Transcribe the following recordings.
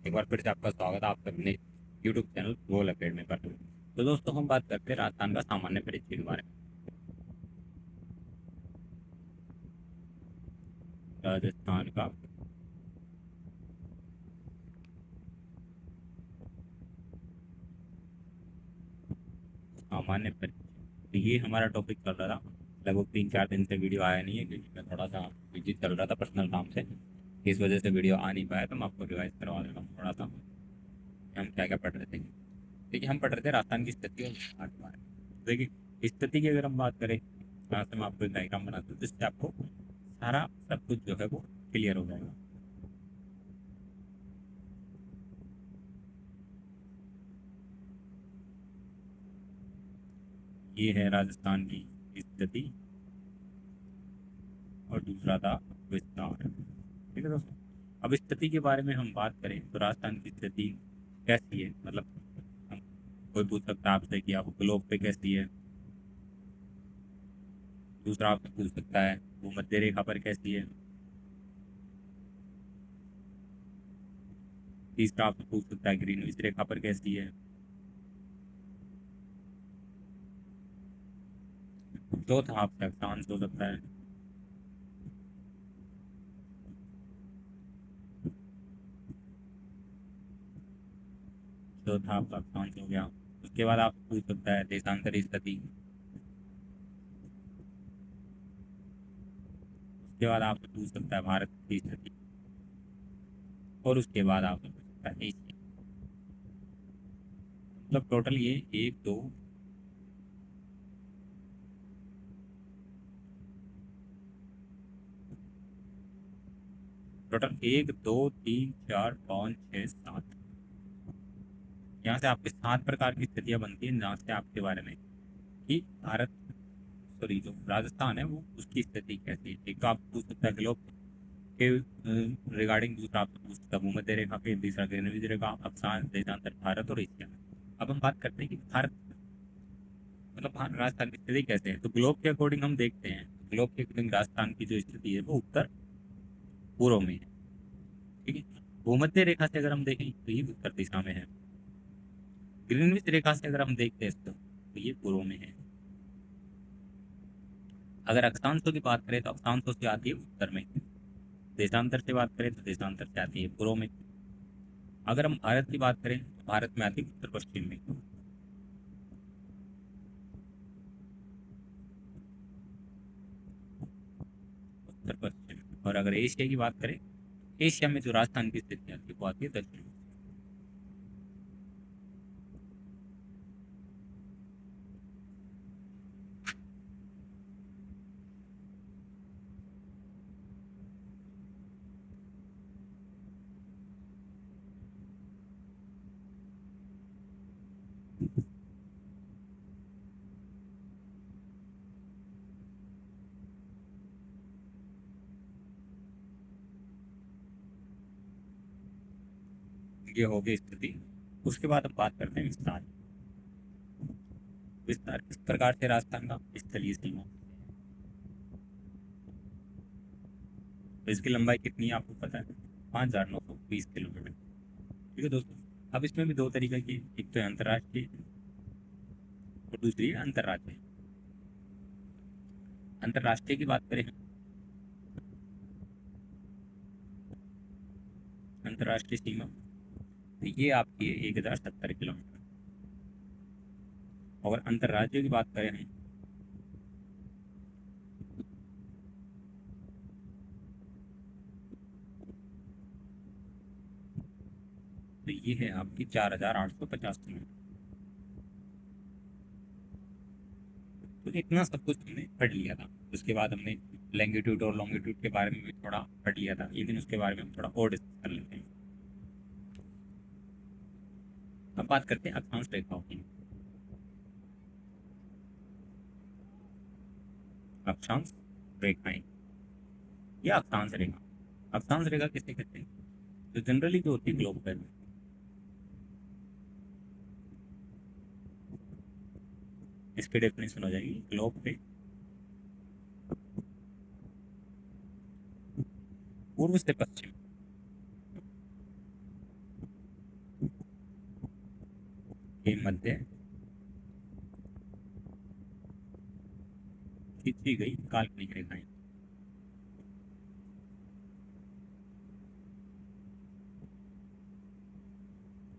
एक बार फिर से आपका स्वागत है आपके अपने यूट्यूब चैनल गोल अकेडमी पर। तो दोस्तों हम बात करते हैं राजस्थान का सामान्य परिचय के बारे में। राजस्थान का सामान्य परिचय, तो ये हमारा टॉपिक चल रहा था। लगभग 3-4 दिन से वीडियो आया नहीं है क्योंकि मैं थोड़ा सा बिजी चल रहा था पर्सनल काम से। इस वजह से वीडियो आ नहीं पाया, तो मैं आपको रिवाइज करवा देता हूँ थोड़ा सा हम क्या क्या पढ़ रहे थे। देखिए हम पढ़ रहे थे राजस्थान की स्थिति और विकास के बारे में। देखिए स्थिति की अगर हम बात करें, यहाँ से मैं आपको एक डायग्राम बनाता हूँ जिससे आपको सारा सब कुछ जो है वो क्लियर हो जाएगा। ये है राजस्थान की स्थिति और दूसरा था विस्तार। ठीक है दोस्तों, अब स्थिति के बारे में हम बात करें तो राजस्थान की स्थिति कैसी है, मतलब हम कोई पूछ सकता है आपसे कि आप ग्लोब पे कैसी है। दूसरा आपसे पूछ सकता है वो मध्य रेखा पर कैसी है। तीसरा आपसे पूछ सकता है ग्रीनविच रेखा पर कैसी है। चौथा आपसे अक्षांश हो सकता है। चौथा आपका अक्षांश हो गया। उसके बाद आप पूछ सकता है देशांतर स्थिति। उसके बाद आपसे पूछ सकता है भारत की स्थिति। और उसके बाद आपसे पूछ सकता है एशिया। मतलब टोटल ये एक दो, टोटल एक दो तीन चार पाँच छः सात, यहाँ से आपके 7 प्रकार की स्थितियां बनती हैं जहाँ से आपके बारे में कि भारत, सॉरी जो राजस्थान है वो उसकी स्थिति कैसी है। एक तो आप पूछ सकता है ग्लोब के रिगार्डिंग, दूसरा आप पूछ सकता है भूमध्य रेखा के, तीसरा ग्रीनविच रेखा, अक्षांश, देशांतर, भारत और एशिया। अब हम बात करते हैं कि भारत मतलब राजस्थान की स्थिति कैसे है। तो ग्लोब के अकॉर्डिंग हम देखते हैं, ग्लोब के अकॉर्डिंग राजस्थान की जो स्थिति है वो उत्तर पूर्व में है। ठीक है, भूमध्य रेखा से अगर हम देखें तो ये उत्तर दिशा में है। ग्रीनविच रेखा से अगर हम देखते हैं तो ये पूर्व में है। अगर अक्षांशों की बात करें तो अक्षांशों से आती है उत्तर में। देशांतर से बात करें तो देशांतर से आती है पूर्व में। अगर हम भारत की बात करें तो भारत में आती है उत्तर पश्चिम में। उत्तर पश्चिम। और अगर एशिया की बात करें, एशिया में जो राजस्थान की स्थिति आती है वो आती है दक्षिण में। ये हो गई स्थिति। उसके बाद हम बात करते हैं विस्तार। विस्तार किस प्रकार से राजस्थान का स्थलीय सीमा, तो इसकी लंबाई कितनी है आपको पता है, 5,920 किलोमीटर। ठीक है दोस्तों, अब इसमें भी दो तरीके की, एक तो है अंतर्राष्ट्रीय और दूसरी है अंतर्राज्यीय। अंतर्राष्ट्रीय की बात करें, अंतर्राष्ट्रीय सीमा तो ये आपकी है 1,070 किलोमीटर। और अंतर्राज्य की बात करें हम तो ये है आपकी 4,850 किलोमीटर। तो इतना सब कुछ हमने पढ़ लिया था। उसके बाद हमने लैंगिट्यूड और लॉन्गिट्यूड के बारे में भी थोड़ा पढ़ लिया था, लेकिन उसके बारे में हम थोड़ा और डिस्कस कर लेते हैं। अब बात करते हैं अक्षांश रेखाओं की। अक्षांश रेखाएं या अक्षांश रेखा, अक्षांश रेखा किसे कहते हैं, तो जनरली जो होती है ग्लोब पर, इसकी डेफिनेशन हो जाएगी ग्लोब पे पूर्व से पश्चिम, के मध्य खींची गई काल्पनिक रेखाएं।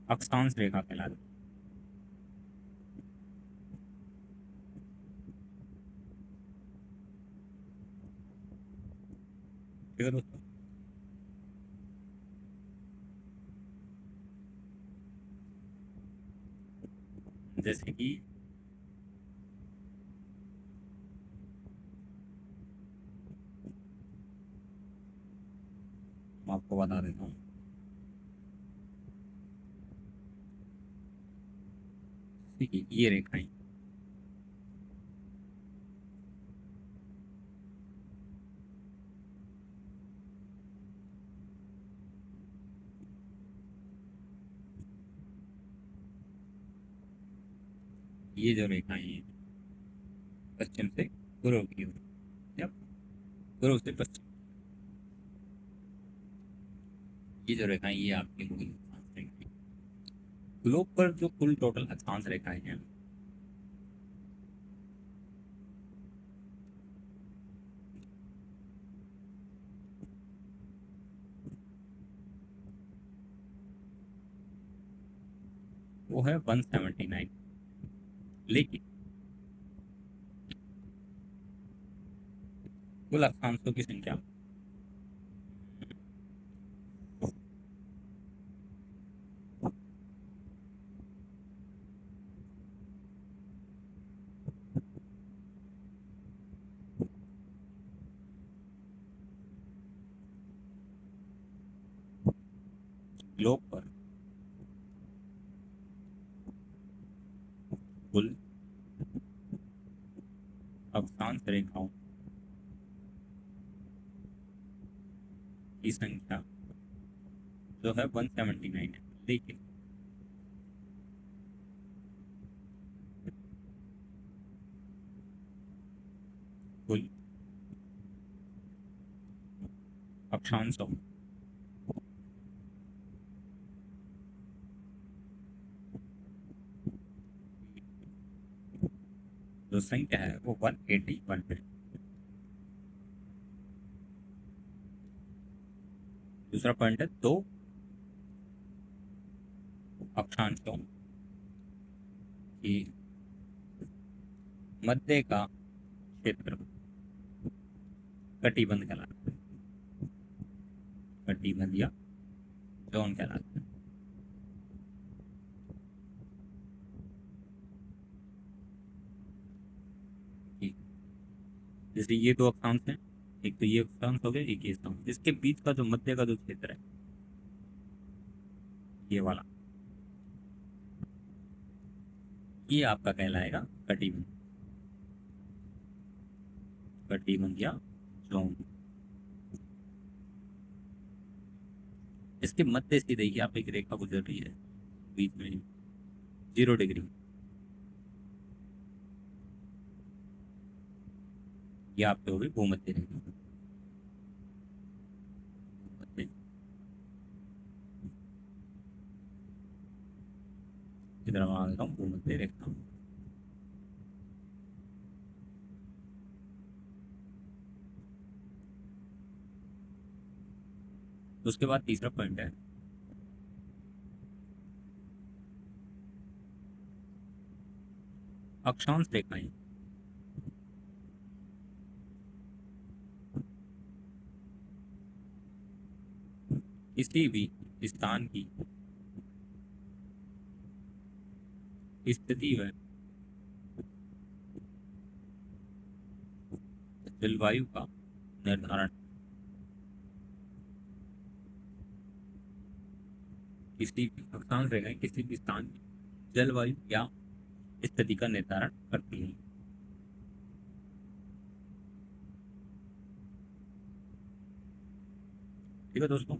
अक्षांश रेखा कहलाती है। ठीक है दोस्तों। जैसे कि मैं आपको बता देता हूँ, ठीक है, ये रेखाएं ये जो रेखाएं हैं पश्चिम से पूर्व की ओर या पूर्व से पश्चिम, ये जो रेखाएं ये आपकी होगी अक्षांश रेखाएं। ग्लोब पर जो कुल टोटल अक्षांश रेखाएं हैं वो है 179। लेकिन कुल अक्षांशों की संख्या ग्लोब पर कुल अक्षांश रेखाओं की संख्या जो है 179 है। लेकिन कुल अक्षांशों जो संख्या है वो 181 है। दूसरा पॉइंट है दो अक्षांशों की मध्य का क्षेत्र कटिबंध कहलाता है। कटिबंध या जोन कहलाता है। ठीक। जैसे ये दो अक्षांश हैं, एक तो ये अक्षांश हो गया, एक ये अक्षांश, इसके बीच का जो मध्य का जो क्षेत्र है ये वाला, ये आपका कहलाएगा कटिबंध। कटिबंध या जोन। इसके मध्य से देखिए आप एक रेखा गुजर रही है बीच में 0 डिग्री, ये आपके हो गई भूमध्य रेखा। भूमध्य, इधर मैं आ देता हूँ भूमध्य रेखा। तो उसके बाद तीसरा पॉइंट है अक्षांश रेखाएं किसी भी स्थान की स्थिति व जलवायु का निर्धारण किसी भी अक्षांश रेखाएं किसी भी स्थान की जलवायु या स्थिति का निर्धारण करती है। ठीक है दोस्तों,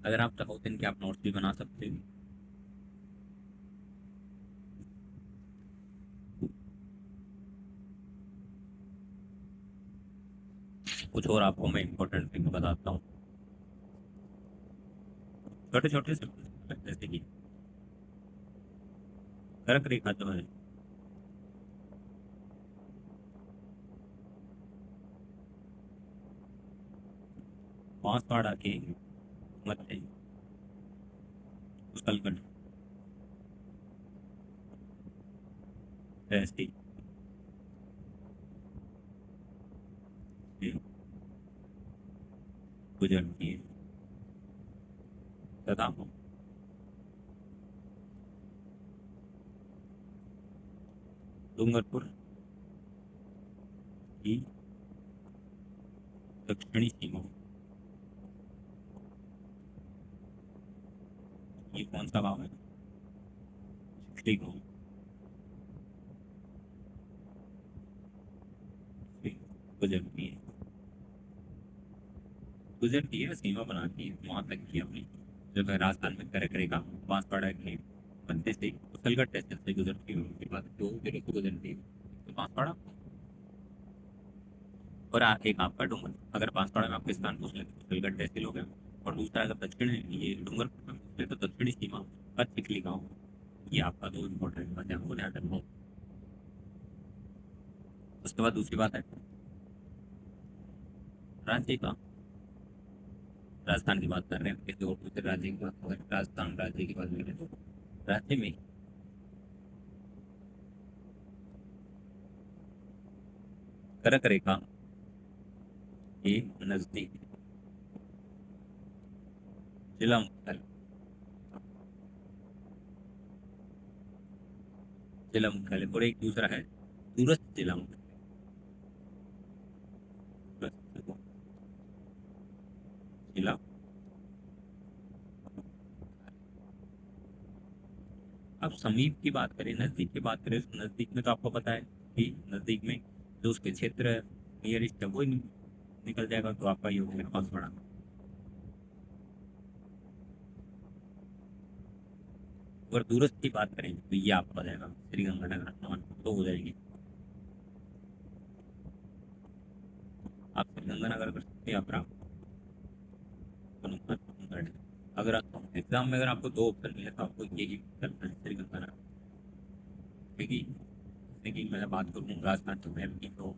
अगर आप चाहो तो इनके आप नोट्स भी बना सकते हो। कुछ और आपको मैं इम्पोर्टेंट थिंग बताता हूँ, छोटे छोटे से, जैसे कि कर्क रेखा जो है बांसवाड़ा के मध्य कुशलगढ़ ऐसी गुजरती है तथा डूंगरपुर की दक्षिणी सीमा। ये कौन सा गाँव है? चिखली गाँव से गुजरती है, गुजरती है, सीमा बनाती है वहां तक की अपनी जो है राजस्थान में कर्क रेखा बांसवाड़ा के मध्य से कुशलगढ़ तहसील से गुजरती है, उसके बाद दो जिलों से गुजरती है, तो बांसवाड़ा और एक आपका डूंगर। अगर बांसवाड़ा में आपके स्थान पूछ ले तो कुशलगढ़ तहसील हो गया, और दूसरा अगर दक्षिण है ये डूंगरपुर में पूछ ले तो दक्षिणी सीमा का चिखली गाँव। ये आपका दो इम्पोर्टेंट बात है, आपको ध्यान रखना है। उसके बाद दूसरी बात है राज्य का, राजस्थान की बात कर रहे हैं, किसी और दूसरे राज्य की बात करें, राजस्थान राज्य की बात करें तो राज्य में कर्क रेखा के नजदीक जिला मुख्यालय, जिला मुख्यालय और एक दूसरा है दूरस्थ जिला मुख्यालय। दूरस्थ जिला, अब समीप की बात करें, नजदीक की बात करें तो नजदीक में तो आपको पता है कि नजदीक में जो उसके क्षेत्र नियरेस्ट है वो ही निकल जाएगा, तो आपका ये हो गया पास बड़ा। अगर दूरस्थ की बात करें तो ये आपको आ जाएगा श्री गंगानगर हनुमान, तो हो जाएंगे आप श्री गंगानगर कर सकते हैं, आप हनुमान। अगर आप एग्जाम में अगर आपको दो ऑप्शन मिले तो आपको ये ही करना है श्री गंगानगर, क्योंकि जैसे कि मैं बात करूँ राजस्थान तो मैम की तो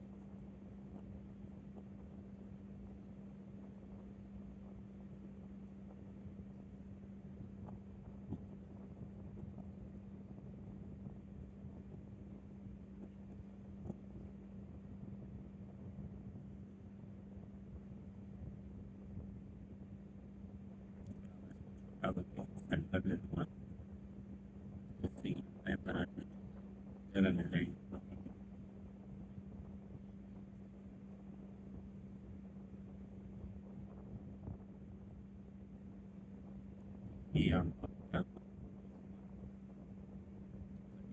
क्या करता हूँ सेंड कर लेता हूँ, जैसे ही मैं बना जगह मिल जाएगी। ये आपका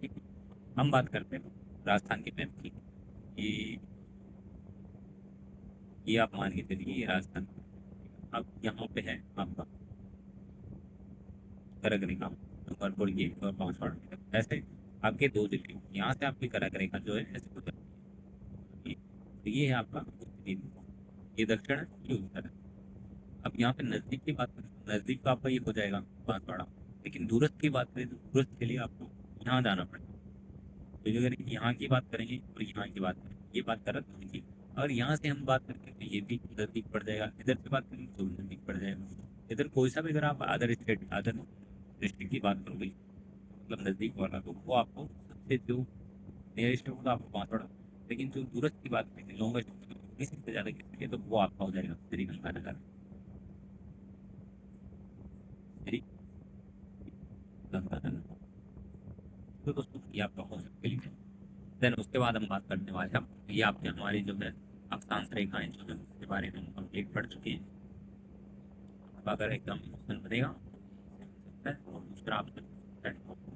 ठीक है। हम बात करते हैं राजस्थान के मैप की। ये ये आप मान के चलिए ये राजस्थान, अब यहाँ पे है आपका कर्क रेखा, नंबर ये और बांसवाड़ा, ऐसे आपके दो जिले, यहाँ से आपकी कर्क रेखा जो है ऐसे गुजरती है। तो ये है आपका उत्तरी ध्रुव, ये दक्षिण है, ये उत्तर है। अब यहाँ पे नजदीक की बात करें तो नजदीक का आपका ये हो जाएगा बांसवाड़ा, लेकिन दूरस्थ की बात करें तो दूरस्थ के लिए आपको यहाँ जाना पड़ेगा। तो अगर यहाँ की बात करेंगे और यहाँ की बात करें, ये बात कर रहे थे, और यहाँ से हम बात करते हैं तो ये भी नजदीक पड़ जाएगा, इधर से बात करेंगे तो नजदीक पड़ जाएगा। इधर कोई सा भी अगर आप अदर स्टेट अदर डिस्ट्रिक्ट की बात करोगे मतलब नजदीक वाला, तो वो आपको सबसे जो नियरेस्ट होगा आपको बांसवाड़ा, लेकिन जो दूरस्थ की बात करेंगे लॉन्गेस्ट किसी से ज़्यादा किसी तो वो आपका हो जाएगा श्री गंगानगर। श्री गंगानगर, तो दोस्तों ये आपका हो सकता है। देन उसके बाद हम बात करने वाले हैं, ये आपने हमारी जो है अक्षांश रेखाएं जो है उसके बारे में हम कंप्लीट पढ़ चुके हैं। अब अगर एकदम क्वेश्चन बनेगा और दूसरा आपसे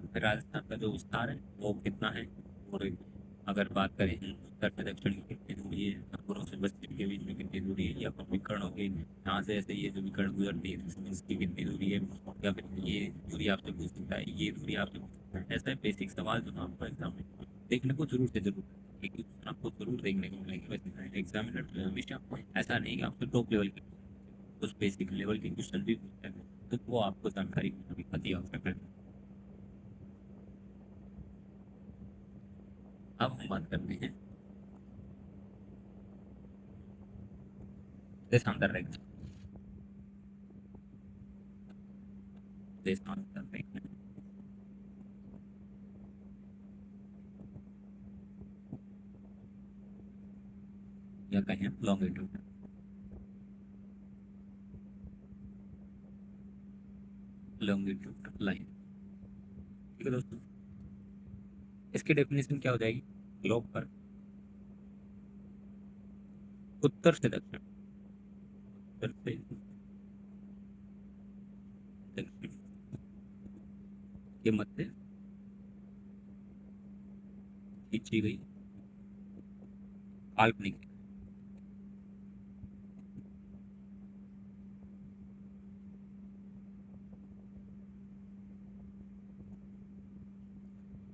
फिर राजस्थान का जो विस्तार है वो कितना है, और अगर बात करें उत्तर से दक्षिण की कितनी दूरी है, पूर्व से पश्चिम के बीच में कितनी दूरी है, या फिर विकर्ण के यहाँ से ऐसे ये जो विकर्ण गुजरती है इसमें इसकी कितनी दूरी है, या फिर ये दूरी आपसे पूछ सकता है, ये दूरी आपसे पूछ सकता है। ऐसा बेसिक सवाल जो आपको एग्जाम में देखने को जरूर से जरूर एक क्वेश्चन आपको जरूर देखने को मिलेंगे। वैसे एग्जामिनर जो है हमेशा ऐसा नहीं कि आपसे टॉप लेवल के कुछ बेसिक लेवल के क्वेश्चन भी पूछते हैं, तो वो आपको जानकारी अभी पता ही हो सकता है। अब हम बात करते हैं देशांतर रेखा। देशांतर रेखा या कहें लॉन्गिट्यूड, लॉन्गिट्यूड लाइन। ठीक है दोस्तों, इसकी डेफिनेशन क्या हो जाएगी? ग्लोब पर उत्तर से दक्षिण, उत्तर से दक्षिण के मध्य खींची गई काल्पनिक,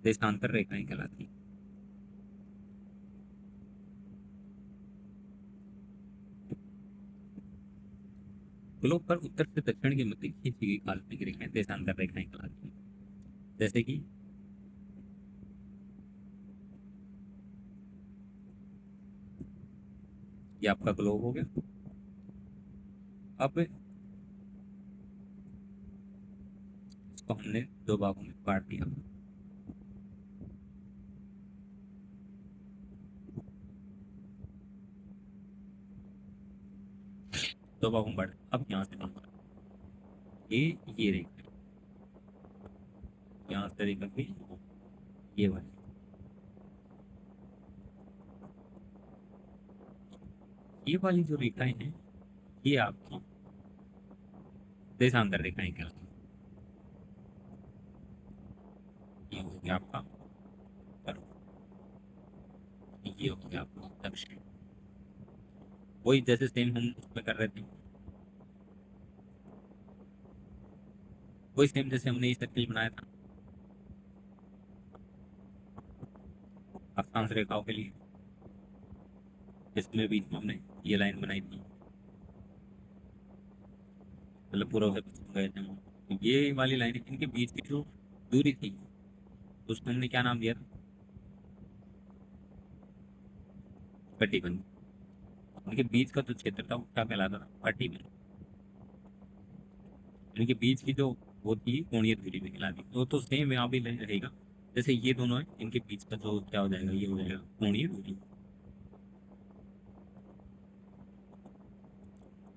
देशांतर रेखाएं कहलाती हैं। ग्लोब पर उत्तर से दक्षिण के मध्य खींची गई काल्पनिक रेखाएं देशांतर रेखाएं कहलाती हैं। जैसे कि ये आपका ग्लोब हो गया। अब इसको हमने दो भागों में बांट दिया। दो भागों में बांट, अब यहाँ से बांट, ये रेखा, यहाँ से रेखा की ये वाली, ये वाली जो रेखाएं हैं ये आपकी देशांतर रेखाएं कहलाती हैं। ये हो गया आपका उत्तर, ये हो गया आपका दक्षिण। वही जैसे सेम हम उसमें कर रहे थे, वही सेम जैसे हमने ये सर्किल बनाया था अक्षांश रेखाओं के लिए, जिसमें बीच में हमने ये लाइन बनाई थी, मतलब पूर्व से पश्चिम गए थे हम। तो ये वाली लाइन, इनके बीच की जो दूरी थी उसको हमने क्या नाम दिया था? कटिबंध। इनके बीच का जो क्षेत्र था वो क्या कहलाता था? कटिबंध। इनके बीच की जो वो थी कोणीय दूरी में कहलाती, तो सेम यहाँ भी रहेगा। जैसे ये दोनों है, इनके बीच का जो क्या हो जाएगा? ये हो जाएगा कोणीय दूरी।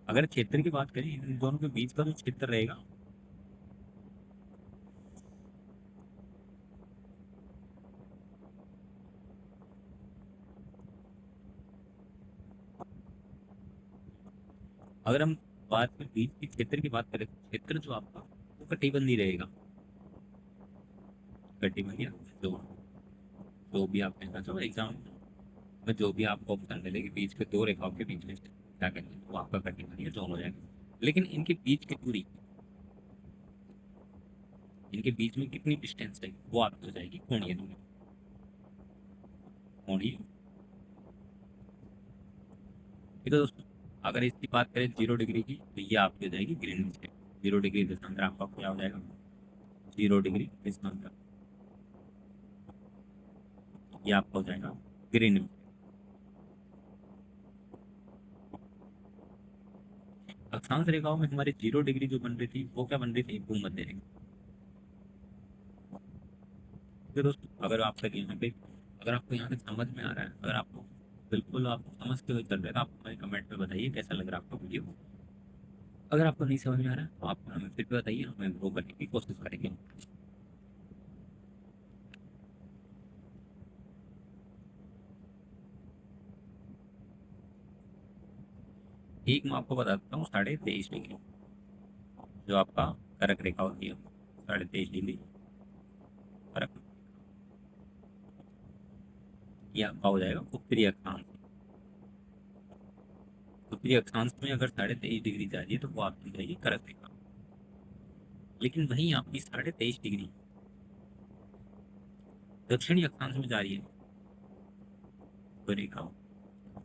अगर क्षेत्र की बात करें, इन दोनों के बीच का जो क्षेत्र रहेगा, अगर हम बात में बीच के क्षेत्र की बात करें, तो क्षेत्र जो आपका वो कटिबंधी रहेगा। कटिबंधी जो जो भी आप कहना चाहो एग्जाम में, जो भी आपको ऑप्शन मिलेगी बीच के दो रेखाओं के बीच में क्या कहते हैं, वो आपका कटिबंधी जोन हो जाएगा। लेकिन इनके बीच की दूरी, इनके बीच में कितनी डिस्टेंस है, वो आपकी हो जाएगी कोणीय दूरी। कोणीय, ठीक है दोस्तों। अगर इसकी बात करें 0 डिग्री की, तो ये आपकी हो जाएगी ग्रीनिच है। 0 डिग्री देशांतर आपका क्या हो जाएगा? 0 डिग्री देशांतर, ये आपका हो जाएगा ग्रीनिच। अक्षांश रेखाओं में हमारी 0 डिग्री जो बन रही थी वो क्या बन रही थी? भूमध्य रेखा। ठीक है दोस्तों, अगर आपका यहाँ पे, अगर आपको यहाँ से समझ में आ रहा है, अगर आपको बिल्कुल आप समझते हुए चल रहे हैं, तो आप हमें कमेंट में बताइए कैसा लग रहा है आपको वीडियो। अगर आपको नहीं समझ में आ रहा है तो आप हमें फिर भी बताइए, हमें इम्प्रूव करने की कोशिश करेंगे। एक मैं आपको बता देता हूँ, 23.5 डिग्री जो आपका कर्क रेखा होती है, 23.5 डिग्री कर्क, ये आपका हो जाएगा उत्तरी अक्षांश। उत्तरी अक्षांश में अगर 23.5 डिग्री जा रही है तो वो आपकी जाएगी कर्क रेखा। लेकिन वहीं आपकी 23.5 डिग्री दक्षिणी अक्षांश में जा रही है वो रेखा,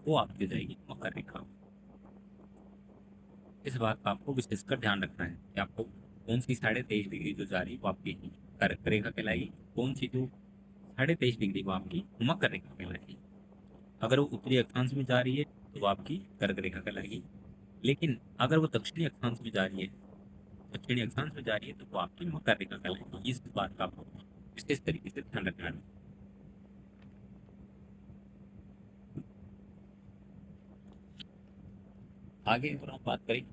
वो आपकी हो जाएगी मकर रेखा। इस बात का आपको विशेषकर ध्यान रखना है कि आपको कौन सी 23.5 डिग्री जो जा रही है वो आपकी कर्क रेखा कहलाएगी, कौन सी जो 23.5 डिग्री वो आपकी मकर रेखा कहलाएगी। अगर वो उत्तरी अक्षांश में जा रही है तो वो आपकी कर्क रेखा कहलाएगी। लेकिन अगर वो दक्षिणी अक्षांश में जा रही है, दक्षिणी अक्षांश में जा रही है तो वो आपकी मकर रेखा कहलाएगी। इस बात का आपको विशेष तरीके से ध्यान रखना है। आगे अगर हम बात करें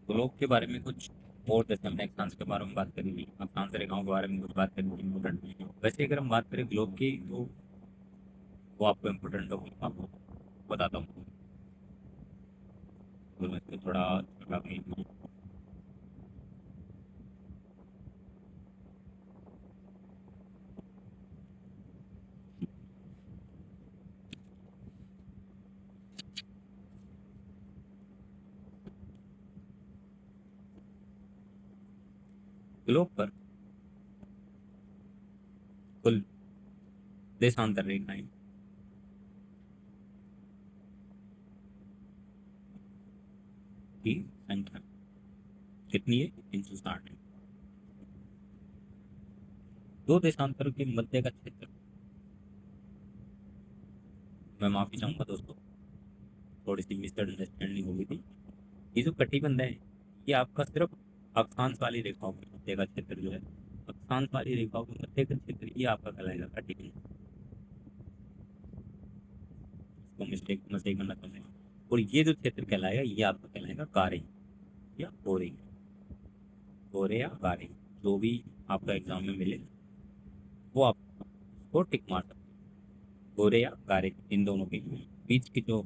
ग्लोब के बारे में, कुछ और जैसे हमने अक्षांश के बारे में बात करी, अक्षांश रेखाओं के बारे में कुछ बात करी इम्पोर्टेंट। वैसे अगर हम बात करें ग्लोब की तो वो आपको इम्पोर्टेंट होगी, आपको बताता हूँ। तो मैं इसको थोड़ा छोटा भी ग्लोब पर कुल देशांतर रेखाएं की संख्या कितनी है? 360 है। दो देशांतरों के मध्य का क्षेत्र, मैं माफी चाहूंगा दोस्तों, थोड़ी सी मिसअंडरस्टैंडिंग हो गई थी। ये जो कटिबंध है ये आपका सिर्फ अक्षांश वाली रेखाओं के मध्य का क्षेत्र जो है, अक्षांश वाली रेखाओं के मध्य का क्षेत्र ये आपका कहलाएगा कटिबंध। इसको मिस्टेक करना चाहते हैं। और ये जो क्षेत्र कहलाएगा ये आपका कहलाएगा कारे या गोरे। गोरे या कारे, जो भी आपका एग्जाम में मिले वो आप उसको टिक मार सकते हैं। गोरे या कारे, इन दोनों के बीच की जो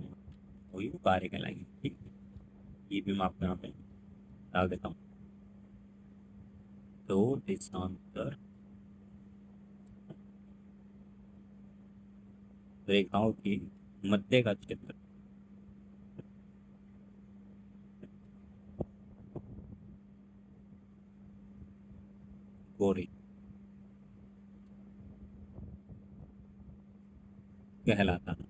हुई वो कारे कहलाएगी। ठीक, ये भी मैं आपको यहाँ पे डाल देता हूँ। दो देशांतर रेखाओं के मध्य का क्षेत्र गोरे कहलाता है।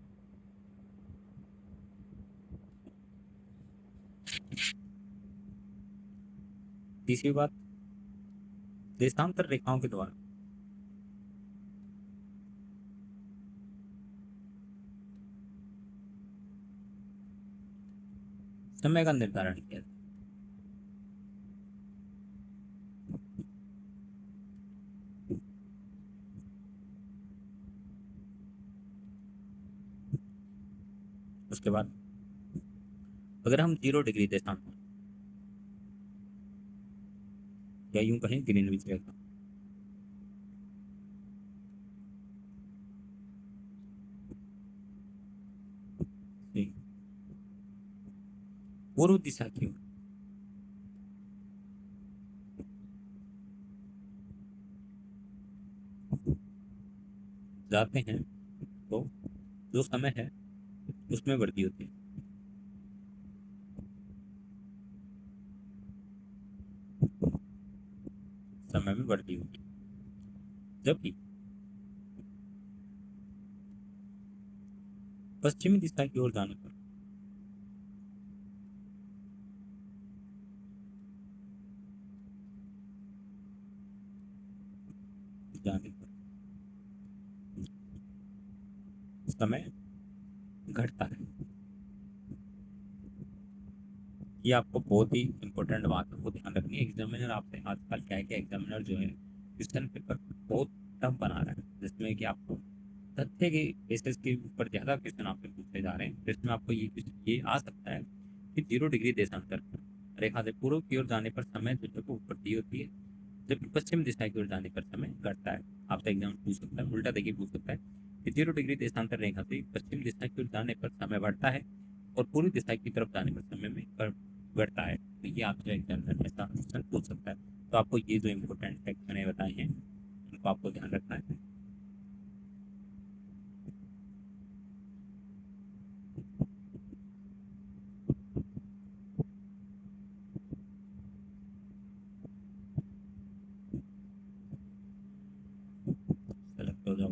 तीसरी बात, देशांतर रेखाओं के द्वारा समय का निर्धारण किया जाता है। उसके बाद अगर हम 0 डिग्री देशांतर या यूं कहें ग्रीनविच रेखा से पूर्व दिशा की ओर जाते हैं तो जो समय है उसमें वृद्धि होती है। समय में वृद्धि होती है। जबकि पश्चिमी दिशा की ओर जाने पर समय घटता है। ये आपको बहुत ही इंपॉर्टेंट बात है, वो ध्यान रखनी है। एग्जामिनर आपसे आजकल क्या है कि एग्जामिनर जो है क्वेश्चन पेपर बहुत टफ बना रहा है, जिसमें कि आपको तथ्य के बेसिस के ऊपर ज्यादा क्वेश्चन आपसे पूछे जा रहे हैं। जिसमें आपको ये आ सकता है कि 0 डिग्री देशांतर रेखा से पूर्व की ओर जाने पर समय जो है वो बढ़ती होती है, जबकि पश्चिम दिशा की ओर जाने पर समय घटता है। आपसे एग्जाम पूछ सकता है, उल्टा देखिए पूछ सकता है कि 0 डिग्री देशांतर रेखा से पश्चिम दिशा की ओर जाने पर समय बढ़ता है और पूर्वी दिशा की तरफ जाने पर समय में बढ़ता है। तो ये आपसे एग्जामिनर ऐसा क्वेश्चन पूछ सकता है। तो आपको ये जो इम्पोर्टेंट फैक्ट मैंने बताए हैं उनको आपको ध्यान रखना है। सेलेक्ट हो जाओ।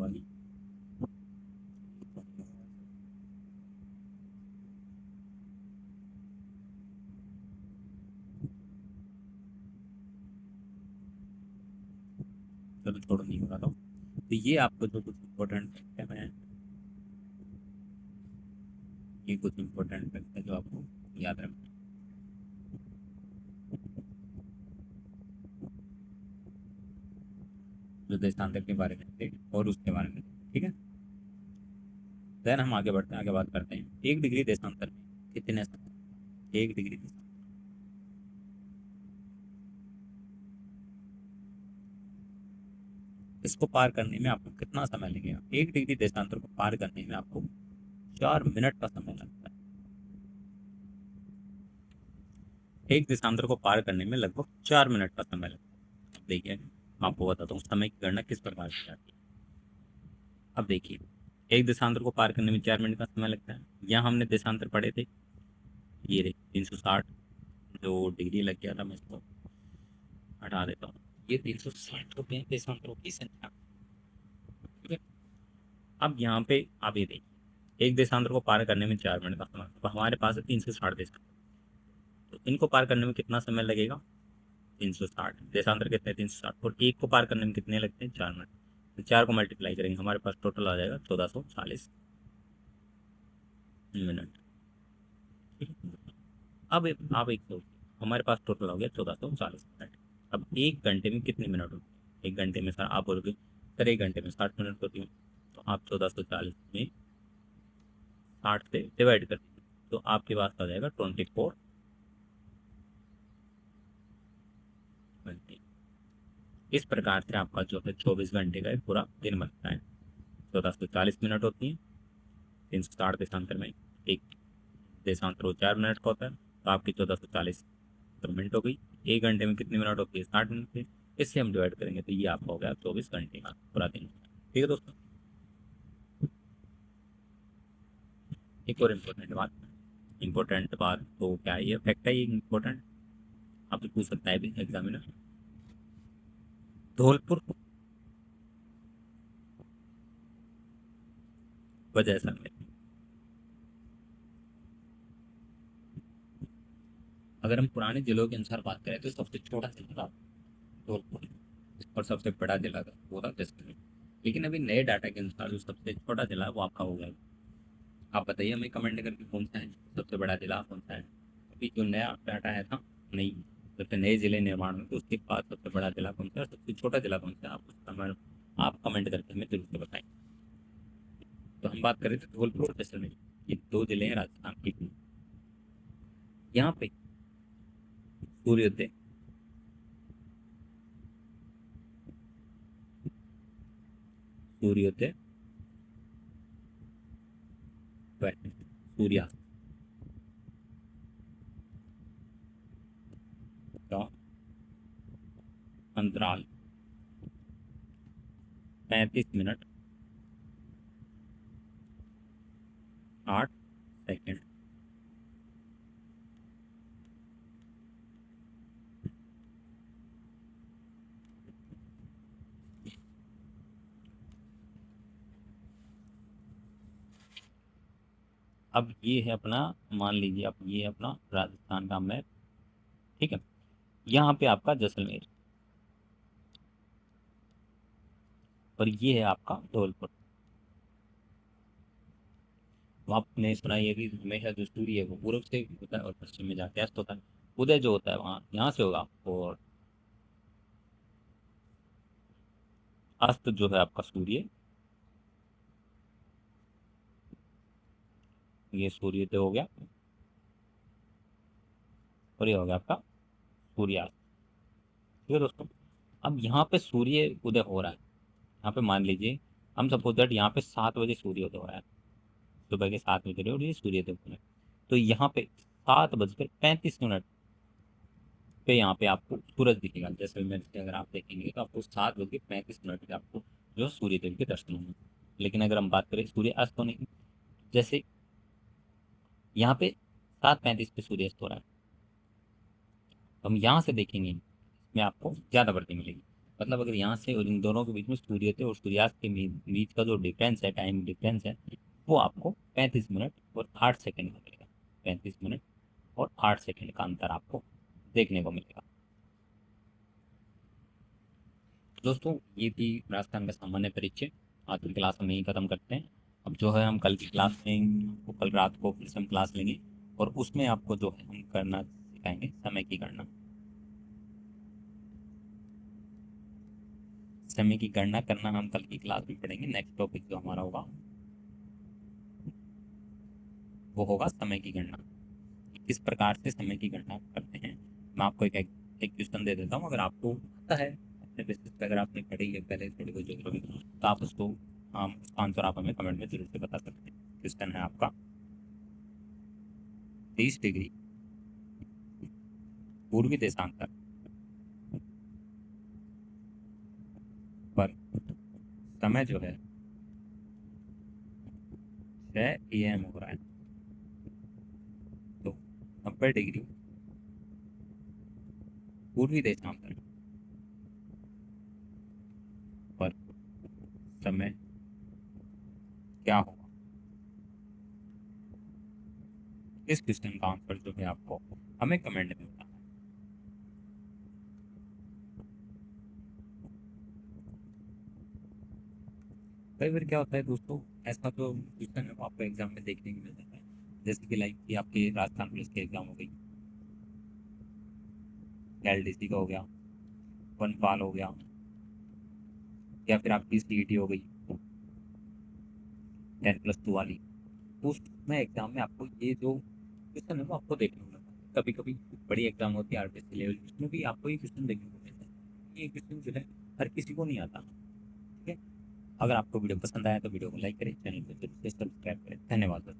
तो छोड़ो नहीं हो रहा था। तो ये आपको जो कुछ इम्पोर्टेंट फैक्ट है, मैं ये कुछ इम्पोर्टेंट फैक्ट है जो आपको याद रखना है। जो देशांतर के बारे में थे और उसके बारे में, ठीक है। देन हम आगे बढ़ते हैं, आगे बात करते हैं 1 डिग्री देशांतर में कितने समय, 1 डिग्री देशांतर, इसको पार करने में आपको कितना समय लगेगा। 1 डिग्री देशांतर को पार करने में आपको 4 मिनट का समय लगता है। एक देशांतर को पार करने में लगभग 4 मिनट का समय लगता है। अब देखिए, मैं आपको बताता हूँ समय की गणना किस प्रकार की जाती है। अब देखिए, एक देशांतर को पार करने में 4 मिनट का समय लगता है। यहाँ हमने देशांतर पढ़े थे, ये रहे 360, जो डिग्री लग गया था, मैं इसको हटा देता हूँ। ये 360 रुपये देशांतरों की संख्या, ठीक है। अब यहाँ पे आप ये देखिए, एक देशांतर को पार करने में 4 मिनट का समय, तो हमारे पास है 360 देशांतर, तो इनको पार करने में कितना समय लगेगा, 360 देशांतर कितने, 360, और एक को पार करने में कितने लगते हैं, 4 मिनट। तो 4 को मल्टीप्लाई करेंगे, हमारे पास टोटल आ जाएगा 1440 मिनट, ठीक है। अब आप एक सोचिए, हमारे पास टोटल हो गया 1440 मिनट। अब 1 घंटे में कितने मिनट होते हैं, 1 घंटे में, सर आप बोलोगे सर 1 घंटे में 60 मिनट होती है, तो आप 1440 में 60 से डिवाइड कर दीजिए, तो आपके पास आ जाएगा 24 घंटे। इस प्रकार से आपका जो है 24 घंटे का एक पूरा दिन बनता है। 1440 मिनट होती है, 360 देशांतर में एक देशांतर 4 मिनट का होता है, तो आपकी 1440 मिनट हो गई। 1 घंटे में कितनी मिनट होती है, 60 मिनट की। इससे हम डिवाइड करेंगे तो ये आपका हो गया 24 घंटे का पूरा दिन। ठीक है दोस्तों। एक और इम्पोर्टेंट बात तो क्या है, ये फैक्ट है, ये इम्पोर्टेंट आपसे पूछ सकता है भी एग्जामिनर। धौलपुर वजह सर में, अगर हम पुराने जिलों के अनुसार बात करें तो सबसे छोटा जिला था धौलपुर, और सबसे बड़ा जिला था वो था जैसलमेर। लेकिन अभी नए डाटा के अनुसार जो सबसे छोटा जिला है वो आपका हो गया। आप बताइए हमें कमेंट करके कौन सा है सबसे बड़ा जिला, कौन सा है। अभी जो नया डाटा आया था, नई सबसे नए जिले निर्माण में, तो उसके बाद सबसे बड़ा जिला कौन सा है, सबसे छोटा जिला कौन सा है, आप कमेंट करके हमें जरूर से बताएं। तो हम बात करें तो धौलपुर और जैसलमेर, ये 2 जिले हैं राजस्थान के। यहाँ पे सूर्योदय, सूर्योदय व सूर्यास्त का अंतराल 35 मिनट 8 सेकंड। अब ये है अपना, मान लीजिए अब ये है अपना राजस्थान का मैप, ठीक है। यहाँ पे आपका जैसलमेर, और ये है आपका धौलपुर। तो आपने सुना ये भी, हमेशा जो सूर्य है वो पूर्व से होता है और पश्चिम में जाके अस्त होता है। उदय जो होता है वहाँ यहाँ से होगा, और अस्त जो है आपका सूर्य, ये सूर्योदय हो गया, और ये हो गया आपका सूर्यास्त। ठीक है दोस्तों। अब यहाँ पे सूर्य उदय हो रहा है, यहाँ पे मान लीजिए हम सपोज दैट यहाँ पे 7 बजे सूर्योदय हो रहा है, सुबह के 7 बज रहे और ये सूर्योदय हो रहा है। तो यहाँ पे 7:35 पे यहाँ पे आपको सूरज दिखेगा। जैसलमेर से अगर आप देखेंगे तो आपको 7:35 पे आपको जो सूर्यदेव के दर्शन होंगे। लेकिन अगर हम बात करें सूर्य अस्त होने की, जैसे यहाँ पे 7:35 पे सूर्यास्त हो रहा है, तो हम यहाँ से देखेंगे, इसमें आपको ज़्यादा बढ़ती मिलेगी। मतलब अगर यहाँ से और इन दोनों के बीच में सूर्योदय और सूर्यास्त के बीच का जो डिफरेंस है, टाइम डिफरेंस है, वो आपको 35 मिनट और 8 सेकंड का मिलेगा। 35 मिनट और 8 सेकंड का अंतर आपको देखने को मिलेगा। दोस्तों ये थी राजस्थान का सामान्य परिचय। आज की क्लास हम यहीं ख़त्म करते हैं। अब जो है हम कल की क्लास में आपको कल रात को फिर से हम क्लास लेंगे और उसमें आपको जो है हम करना सिखाएंगे समय की गणना। समय की गणना करना हम कल की क्लास में पढ़ेंगे। नेक्स्ट टॉपिक जो हमारा होगा वो होगा समय की गणना। किस प्रकार से समय की गणना करते हैं। मैं आपको एक क्वेश्चन दे देता हूँ, अगर आपको आता है अपने बेसिस पे, अगर आपने पढ़ी है पहले थोड़ी बहुत ज्योग्राफी, तो आप उसको उसका आंसर आप हमें कमेंट में जरूर से बता सकते हैं। क्वेश्चन है आपका 30 डिग्री पूर्वी देशांतर पर समय जो है 6 AM हो रहा है, तो 90 डिग्री पूर्वी देशांतर पर समय क्या होगा। इस क्वेश्चन का आंसर जो है आपको हमें कमेंट में बताना है। कई बार क्या होता है दोस्तों, ऐसा तो क्वेश्चन है वो आपको एग्जाम में देखने को मिल जाता है, जैसे कि लाइक कि आपकी राजस्थान पुलिस की एग्जाम हो गई, LDC का हो गया, वनपाल हो गया, या फिर आपकी CET हो गई 10+2 वाली। तो उसमें एग्जाम में आपको ये जो क्वेश्चन है वो आपको देखने को मिलता है। कभी कभी बड़ी एग्जाम होती है RPSC लेवल, उसमें भी आपको ये क्वेश्चन देखने को मिलता है। ये क्वेश्चन जो है हर किसी को नहीं आता। ठीक है। अगर आपको वीडियो पसंद आया तो वीडियो को लाइक करें, चैनल को जरूर से सब्सक्राइब करें। धन्यवाद दोस्तों।